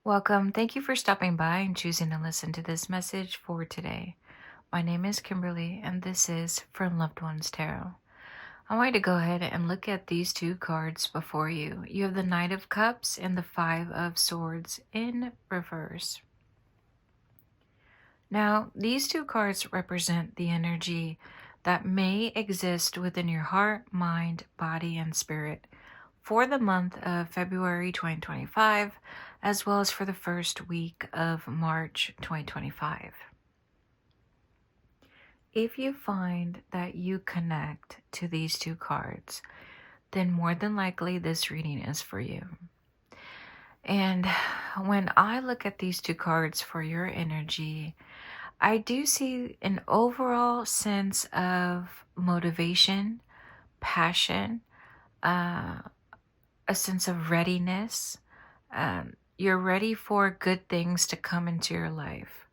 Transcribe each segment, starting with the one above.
Welcome. Thank you for stopping by and choosing to listen to this message for today. My name is Kimberly, and this is From Loved Ones Tarot. I want you to go ahead and look at these two cards before you. You have the Knight of Cups and the Five of Swords in reverse. Now, these two cards represent the energy that may exist within your heart, mind, body, and spirit for the month of February 2025, as well as for the first week of March 2025. If you find that you connect to these two cards, then more than likely this reading is for you. And when I look at these two cards for your energy, I do see an overall sense of motivation, passion, a sense of readiness. You're ready for good things to come into your life.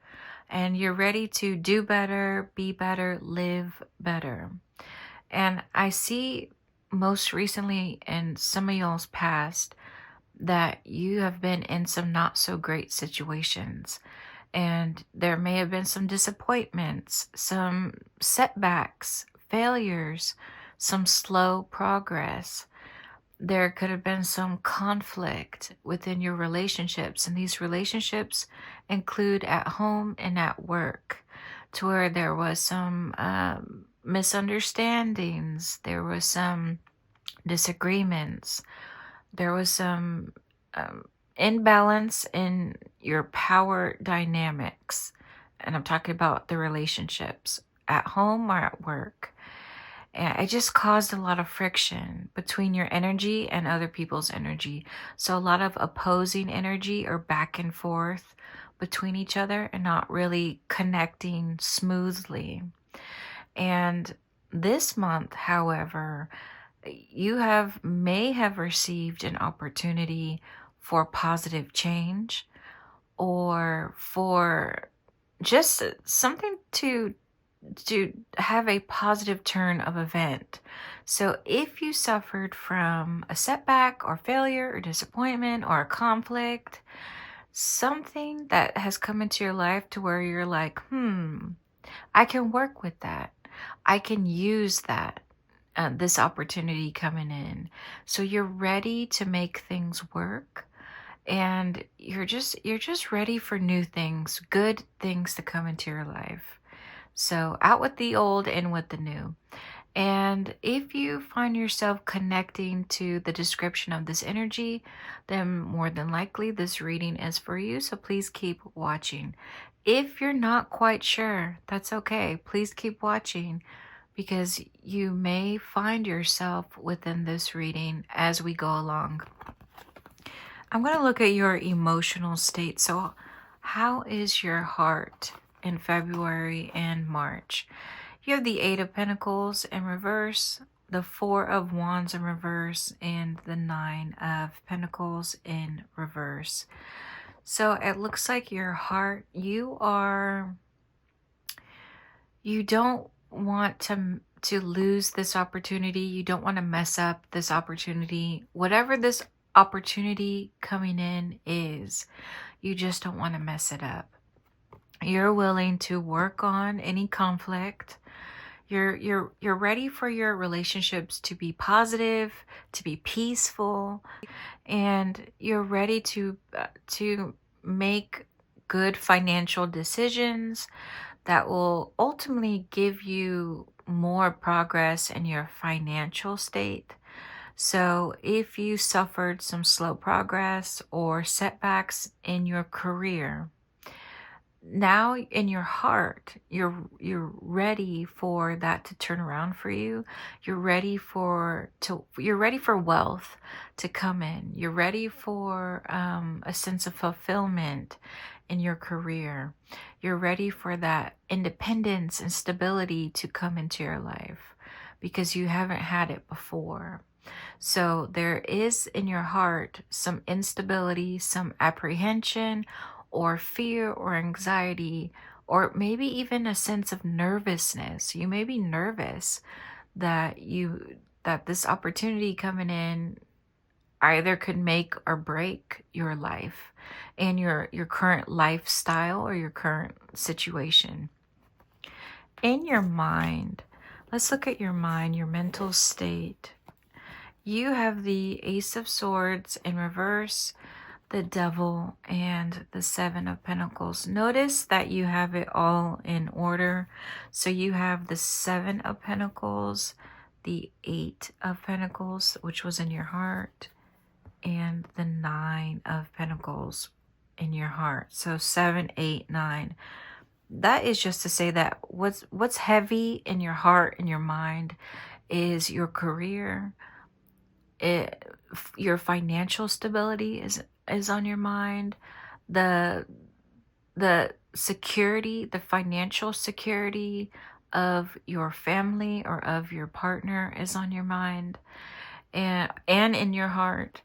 And you're ready to do better, be better, live better. And I see most recently in some of y'all's past that you have been in some not so great situations. And there may have been some disappointments, some setbacks, failures, some slow progress. There could have been some conflict within your relationships, and these relationships include at home and at work, to where there was some misunderstandings, there was some disagreements, there was some imbalance in your power dynamics. And I'm talking about the relationships at home or at work. And it just caused a lot of friction between your energy and other people's energy. So a lot of opposing energy or back and forth between each other and not really connecting smoothly. And this month, however, you may have received an opportunity for positive change, or for just something to have a positive turn of event. So if you suffered from a setback or failure or disappointment or a conflict, something that has come into your life to where you're like, I can work with that. I can use that. This opportunity coming in. So you're ready to make things work, and you're just ready for new things, good things to come into your life. So out with the old, in with the new. And if you find yourself connecting to the description of this energy, then more than likely this reading is for you. So please keep watching. If you're not quite sure, that's okay. Please keep watching, because you may find yourself within this reading as we go along. I'm going to look at your emotional state. So how is your heart in February and March? You have the Eight of Pentacles in reverse, the Four of Wands in reverse, and the Nine of Pentacles in reverse. So it looks like your heart, you don't want to lose this opportunity. You don't want to mess up this opportunity. Whatever this opportunity coming in is, you just don't want to mess it up. You're willing to work on any conflict. You're ready for your relationships to be positive, to be peaceful, and you're ready to make good financial decisions that will ultimately give you more progress in your financial state. So if you suffered some slow progress or setbacks in your career, now in your heart, you're ready for that to turn around for you. You're ready for wealth to come in. You're ready for a sense of fulfillment in your career. You're ready for that independence and stability to come into your life, because you haven't had it before. So there is in your heart some instability, some apprehension or fear or anxiety, or maybe even a sense of nervousness. You may be nervous that this opportunity coming in, either could make or break your life and your current lifestyle or your current situation. In your mind, let's look at your mind, your mental state. You have the Ace of Swords in reverse, the Devil, and the Seven of Pentacles. Notice that you have it all in order. So you have the Seven of Pentacles, the Eight of Pentacles, which was in your heart, and the Nine of Pentacles in your heart. So 7, 8, 9. That is just to say that what's heavy in your heart and your mind is your career. Your financial stability is on your mind. The security, the financial security of your family or of your partner is on your mind and in your heart.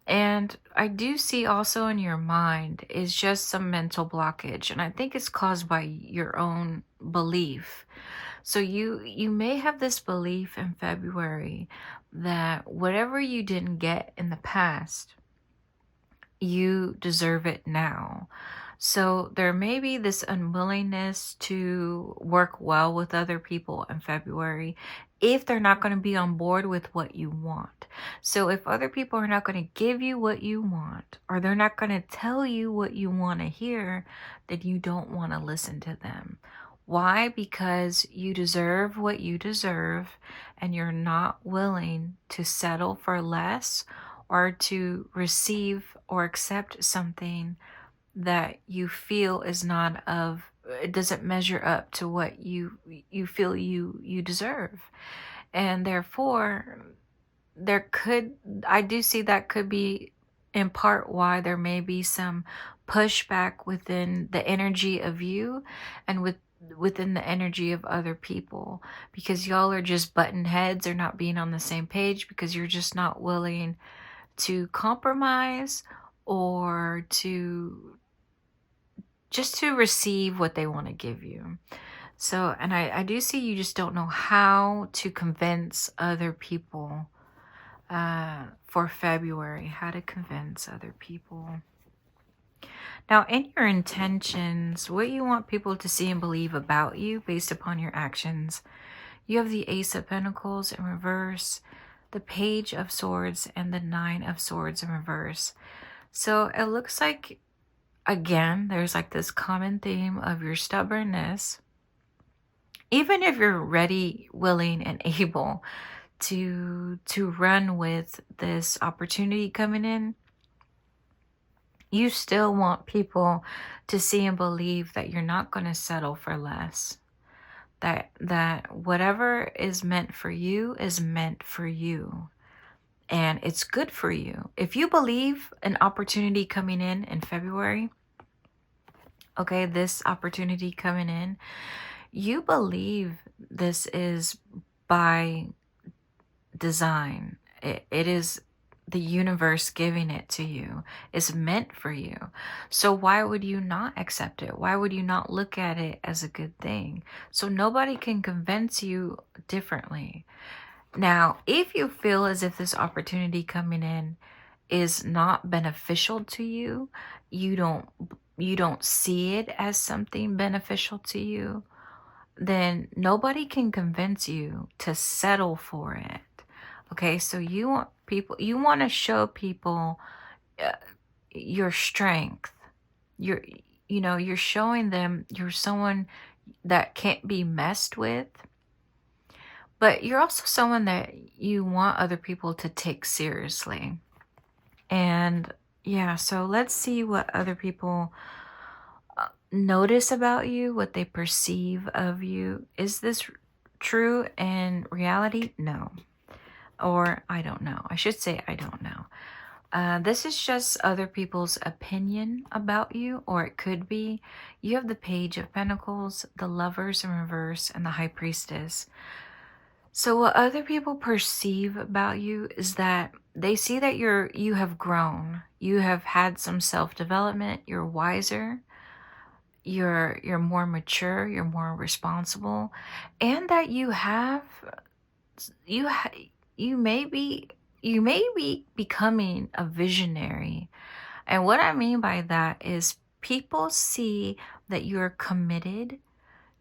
And I do see also in your mind is just some mental blockage, and I think it's caused by your own belief. So you may have this belief in February that whatever you didn't get in the past, you deserve it now. So there may be this unwillingness to work well with other people in February if they're not going to be on board with what you want. So if other people are not going to give you what you want, or they're not going to tell you what you want to hear, then you don't want to listen to them. Why? Because you deserve what you deserve, and you're not willing to settle for less or to receive or accept something that you feel is not of, it doesn't measure up to what you feel you deserve. And therefore I do see that could be in part why there may be some pushback within the energy of you and within the energy of other people, because y'all are just button heads or not being on the same page because you're just not willing to compromise or to receive what they want to give you. So, and I do see you just don't know how to convince other people for February, how to convince other people. Now, in your intentions, what you want people to see and believe about you based upon your actions, you have the Ace of Pentacles in reverse, the Page of Swords, and the Nine of Swords in reverse. So it looks like, again, there's like this common theme of your stubbornness. Even if you're ready, willing, and able to run with this opportunity coming in, you still want people to see and believe that you're not going to settle for less. That whatever is meant for you is meant for you. And it's good for you. If you believe an opportunity coming in February, okay, this opportunity coming in, you believe this is by design. It is the universe giving it to you. It's meant for you. So why would you not accept it? Why would you not look at it as a good thing? So nobody can convince you differently. Now, if you feel as if this opportunity coming in is not beneficial to you, you don't see it as something beneficial to you, then nobody can convince you to settle for it. Okay, so you want to show people your strength. You're showing them you're someone that can't be messed with, but you're also someone that you want other people to take seriously. And yeah, so let's see what other people notice about you, what they perceive of you. Is this true in reality? No. Or I don't know. I should say I don't know. This is just other people's opinion about you, or it could be. You have the Page of Pentacles, the Lovers in reverse, and the High Priestess. So what other people perceive about you is that they see that you have grown. You have had some self-development. You're wiser. You're more mature. You're more responsible, and that you may be you may be becoming a visionary. And what I mean by that is people see that you're committed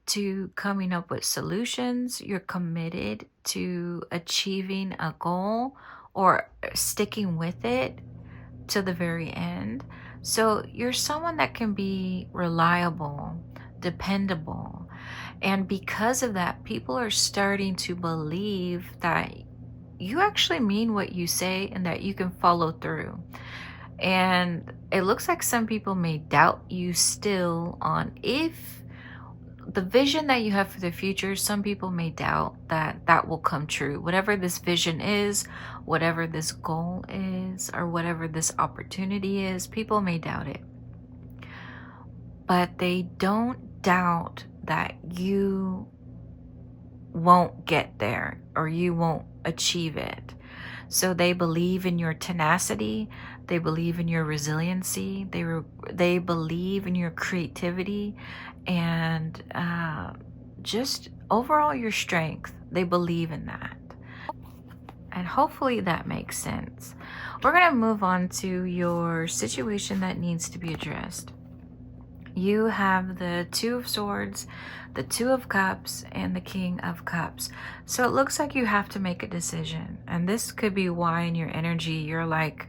to coming up with solutions, you're committed to achieving a goal or sticking with it to the very end. So you're someone that can be reliable, dependable. And because of that, people are starting to believe that you actually mean what you say and that you can follow through. And it looks like some people may doubt you still on if the vision that you have for the future. Some people may doubt that that will come true. Whatever this vision is, whatever this goal is, or whatever this opportunity is, people may doubt it. But they don't doubt that you won't get there or you won't achieve it. So they believe in your tenacity, they believe in your resiliency, they believe in your creativity, and just overall your strength. They believe in that. And hopefully that makes sense. We're going to move on to your situation that needs to be addressed. You have the Two of Swords, the Two of Cups, and the King of Cups. So it looks like you have to make a decision. And this could be why in your energy you're like,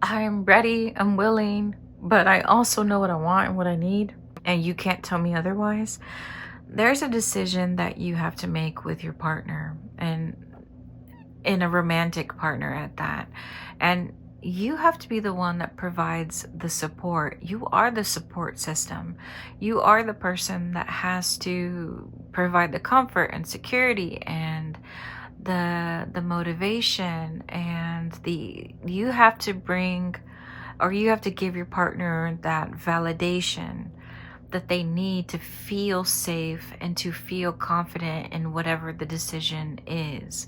I'm ready, I'm willing, but I also know what I want and what I need, and you can't tell me otherwise. There's a decision that you have to make with your partner, and in a romantic partner at that. And you have to be the one that provides the support. You are the support system. You are the person that has to provide the comfort and security and the motivation, and you have to bring, or you have to give your partner that validation that they need to feel safe and to feel confident in whatever the decision is.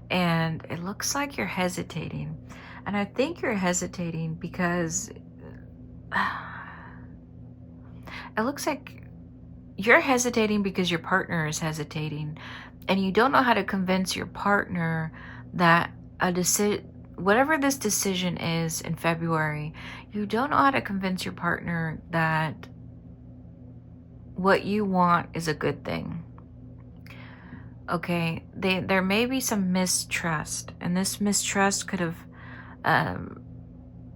And it looks like you're hesitating. And I think you're hesitating because it looks like you're hesitating because your partner is hesitating. And you don't know how to convince your partner that a decision, whatever this decision is in February, you don't know how to convince your partner that what you want is a good thing. Okay, there may be some mistrust, and this mistrust could have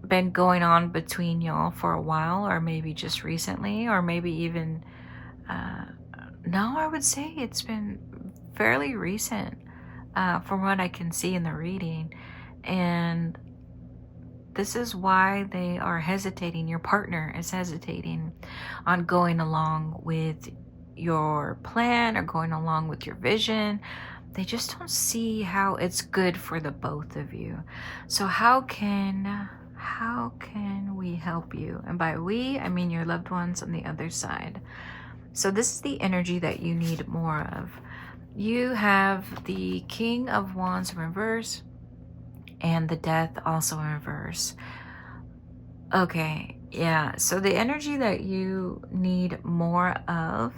been going on between y'all for a while, or maybe just recently, or maybe even no, I would say it's been fairly recent from what I can see in the reading. And this is why they are hesitating. Your partner is hesitating on going along with your plan or going along with your vision. They just don't see how it's good for the both of you. So how can we help you? And by we, I mean your loved ones on the other side. So this is the energy that you need more of. You have the King of Wands in reverse and the Death also in reverse. Okay, yeah. So the energy that you need more of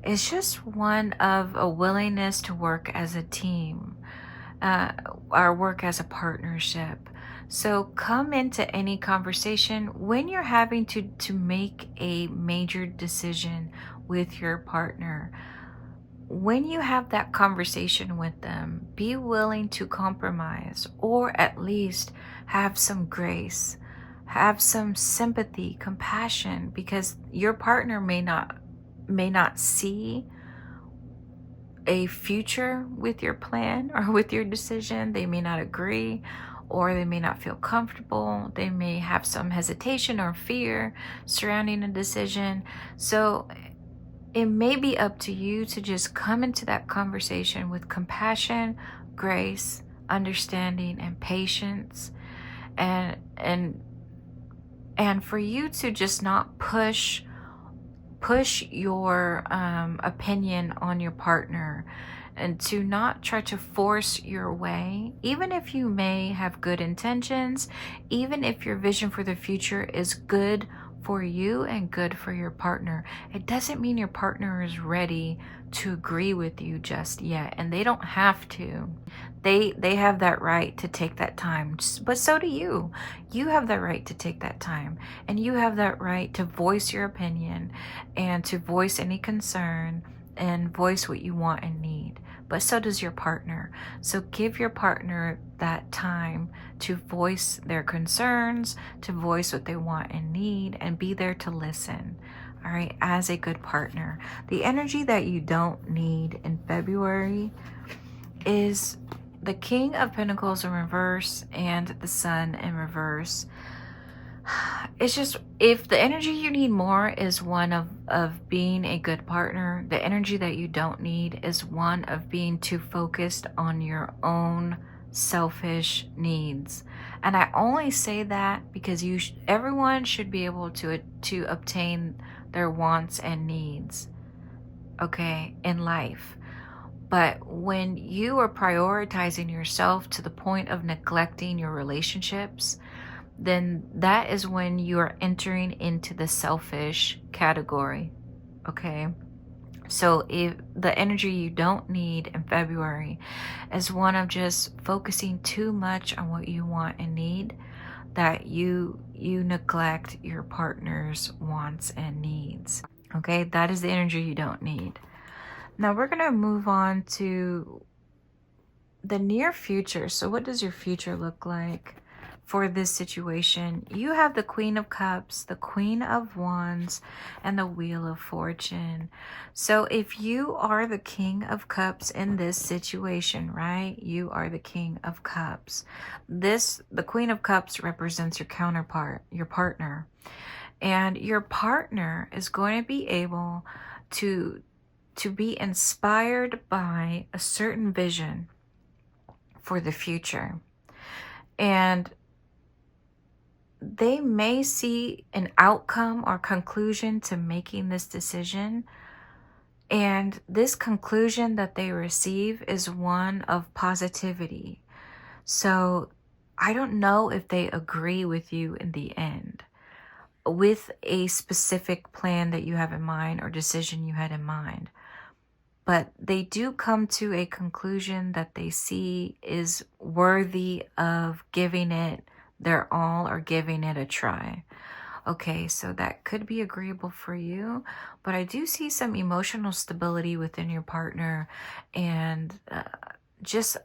is just one of a willingness to work as a team, or work as a partnership. So come into any conversation when you're having to make a major decision with your partner. When you have that conversation with them, be willing to compromise, or at least have some grace, have some sympathy, compassion, because your partner may not see a future with your plan or with your decision. They may not agree, or they may not feel comfortable. They may have some hesitation or fear surrounding a decision. So it may be up to you to just come into that conversation with compassion, grace, understanding, and patience, and for you to just not push your opinion on your partner, and to not try to force your way, even if you may have good intentions, even if your vision for the future is good for you and good for your partner. It doesn't mean your partner is ready to agree with you just yet, and they don't have to. They have that right to take that time, but so do you. You have the right to take that time, and you have that right to voice your opinion and to voice any concern and voice what you want and need. But so does your partner. So give your partner that time to voice their concerns, to voice what they want and need, and be there to listen. All right, as a good partner. The energy that you don't need in February is the King of Pentacles in reverse and the Sun in reverse. It's just, if the energy you need more is one of being a good partner, the energy that you don't need is one of being too focused on your own selfish needs. And I only say that because everyone should be able to obtain their wants and needs, okay, in life. But when you are prioritizing yourself to the point of neglecting your relationships, then that is when you are entering into the selfish category, okay? So if the energy you don't need in February is one of just focusing too much on what you want and need, that you neglect your partner's wants and needs, okay? That is the energy you don't need. Now we're going to move on to the near future. So what does your future look like for this situation? You have the Queen of Cups, the Queen of Wands, and the Wheel of Fortune. So if you are the King of Cups in this situation, right? You are the King of Cups. The Queen of Cups represents your counterpart, your partner. And your partner is going to be able to be inspired by a certain vision for the future. And they may see an outcome or conclusion to making this decision. And this conclusion that they receive is one of positivity. So I don't know if they agree with you in the end with a specific plan that you have in mind or decision you had in mind. But they do come to a conclusion that they see is worthy of giving it their all or giving it a try. Okay, so that could be agreeable for you, but I do see some emotional stability within your partner and just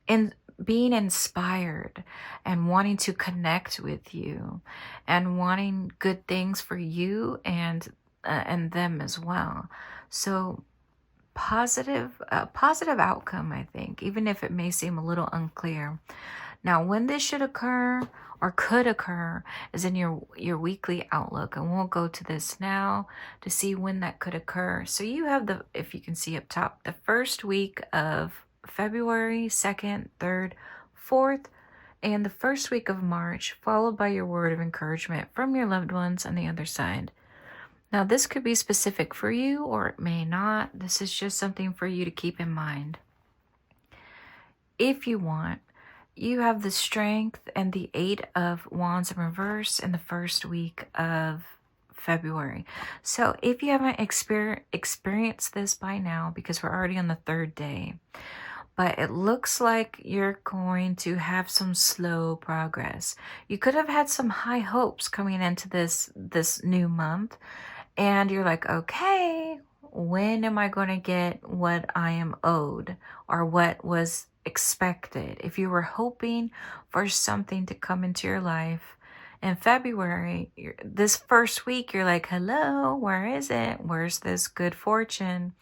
in being inspired and wanting to connect with you and wanting good things for you and them as well. So positive outcome, I think, even if it may seem a little unclear. Now, when this should occur or could occur is in your weekly outlook, and we'll go to this now to see when that could occur. So you have if you can see up top, the first week of February, 2nd, 3rd, 4th, and the first week of March, followed by your word of encouragement from your loved ones on the other side. Now, this could be specific for you or it may not. This is just something for you to keep in mind. If you want, you have the Strength and the 8 of Wands in reverse in the first week of February. So if you haven't experienced this by now, because we're already on the 3rd day, but it looks like you're going to have some slow progress. You could have had some high hopes coming into this new month, and you're like, okay, when am I going to get what I am owed or what was expected? If you were hoping for something to come into your life in February, this first week, you're like, hello, where is it? Where's this good fortune?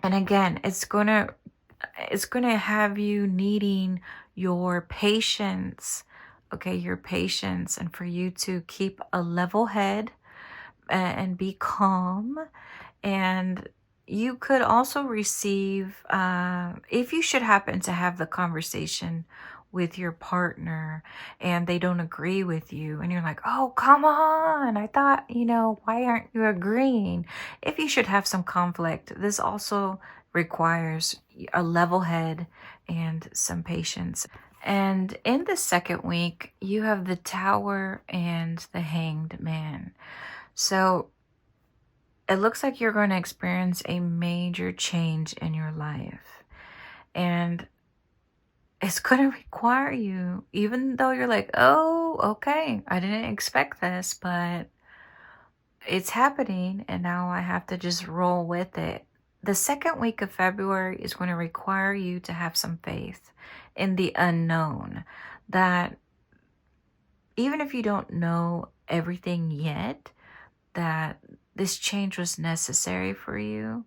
And again, it's going to have you needing your patience, okay, your patience, and for you to keep a level head and be calm. And you could also receive, if you should happen to have the conversation with your partner and they don't agree with you and you're like, oh, come on, I thought, why aren't you agreeing? If you should have some conflict, this also requires a level head and some patience. And in the second week, you have the Tower and the Hanged Man. So it looks like you're going to experience a major change in your life. And it's going to require you, even though you're like, oh, okay, I didn't expect this, but it's happening and now I have to just roll with it. The second week of February is going to require you to have some faith in the unknown, that even if you don't know everything yet, that this change was necessary for you.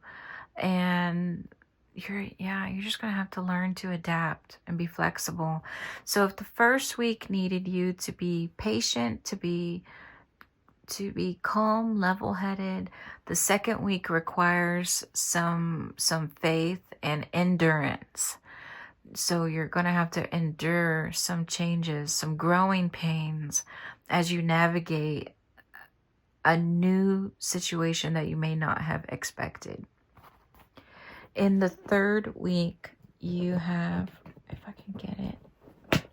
And you're just going to have to learn to adapt and be flexible. So if the first week needed you to be patient, to be calm, level-headed, the second week requires some faith and endurance. So you're going to have to endure some changes, some growing pains as you navigate a new situation that you may not have expected. In the third week, you have, if I can get it,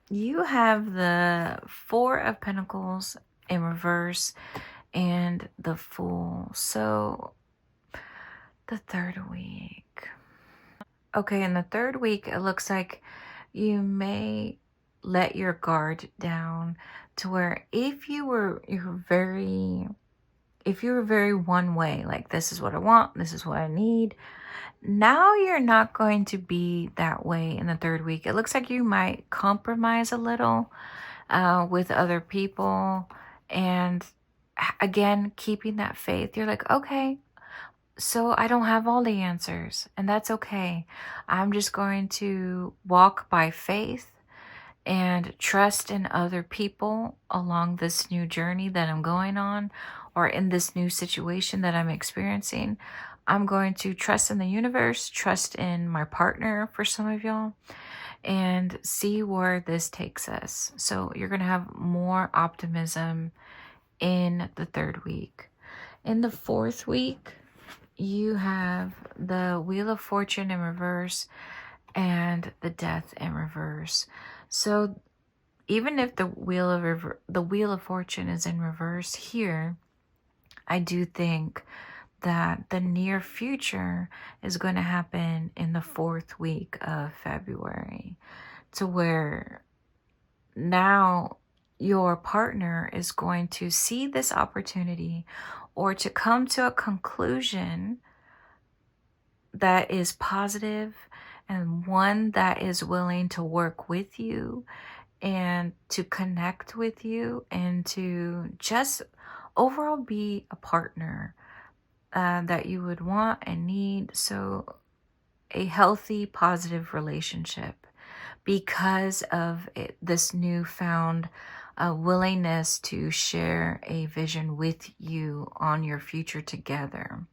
you have the Four of Pentacles in reverse and the Fool. So the third week. Okay, in the third week, it looks like you may let your guard down to where if you were very one way, like this is what I want, this is what I need, now you're not going to be that way in the third week. It looks like you might compromise a little with other people, and again, keeping that faith. You're like, okay, so I don't have all the answers, and that's okay. I'm just going to walk by faith and trust in other people along this new journey that I'm going on, or in this new situation that I'm experiencing. I'm going to trust in the universe, trust in my partner for some of y'all, and see where this takes us. So you're going to have more optimism in the third week. In the fourth week, you have the Wheel of Fortune in reverse and the Death in reverse. So even if the Wheel of Fortune is in reverse here, I do think that the near future is going to happen in the fourth week of February, to where now your partner is going to see this opportunity or to come to a conclusion that is positive, and one that is willing to work with you and to connect with you and to just overall be a partner that you would want and need. So a healthy, positive relationship because of this newfound willingness to share a vision with you on your future together.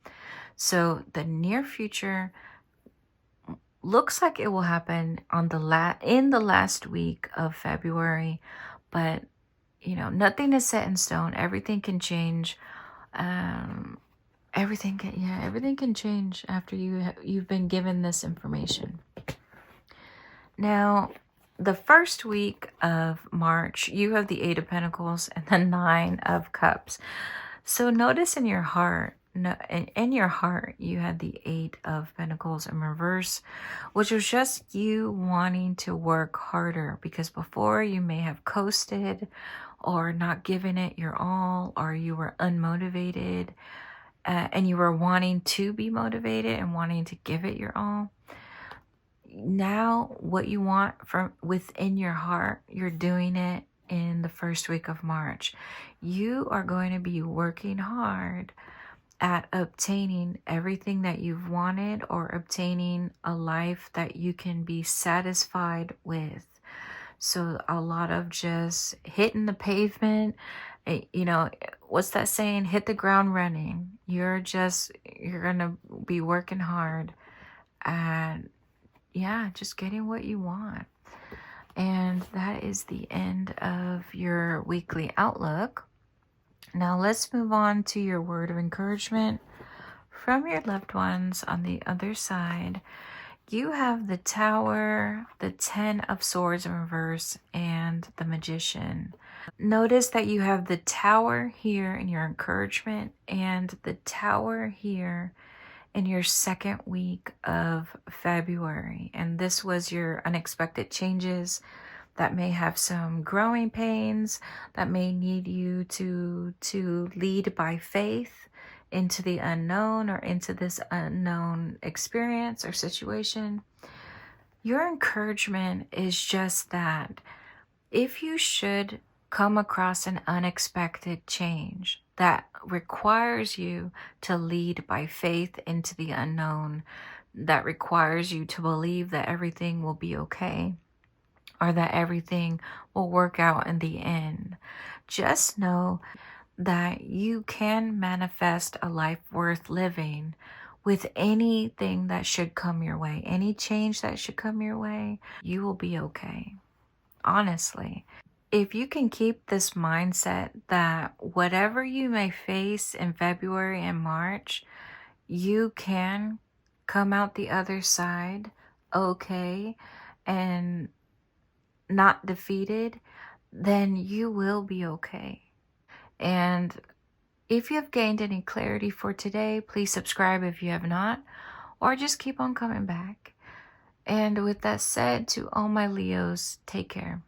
So the near future looks like it will happen on in the last week of February, but you know, nothing is set in stone. Everything can change. Everything can change after you've been given this information. Now, the first week of March, you have the Eight of Pentacles and the Nine of Cups. So notice in your heart, you had the Eight of Pentacles in reverse, which was just you wanting to work harder, because before you may have coasted or not given it your all, or you were unmotivated and you were wanting to be motivated and wanting to give it your all. Now what you want from within your heart, you're doing it in the first week of March. You are going to be working hard at obtaining everything that you've wanted, or obtaining a life that you can be satisfied with. So a lot of just hitting the pavement, you know, what's that saying? Hit the ground running. You're going to be working hard and just getting what you want. And that is the end of your weekly outlook. Now let's move on to your word of encouragement from your loved ones on the other side. You have the Tower, the Ten of Swords in reverse, and the Magician. Notice that you have the Tower here in your encouragement and the Tower here in your second week of February. And this was your unexpected changes that may have some growing pains, that may need you to lead by faith into the unknown or into this unknown experience or situation. Your encouragement is just that if you should come across an unexpected change that requires you to lead by faith into the unknown, that requires you to believe that everything will be okay or that everything will work out in the end, just know that you can manifest a life worth living with anything that should come your way, any change that should come your way. You will be okay. Honestly, if you can keep this mindset that whatever you may face in February and March, you can come out the other side okay and not defeated, then you will be okay. And if you have gained any clarity for today, please subscribe if you have not, or just keep on coming back. And with that said, to all my Leos, take care.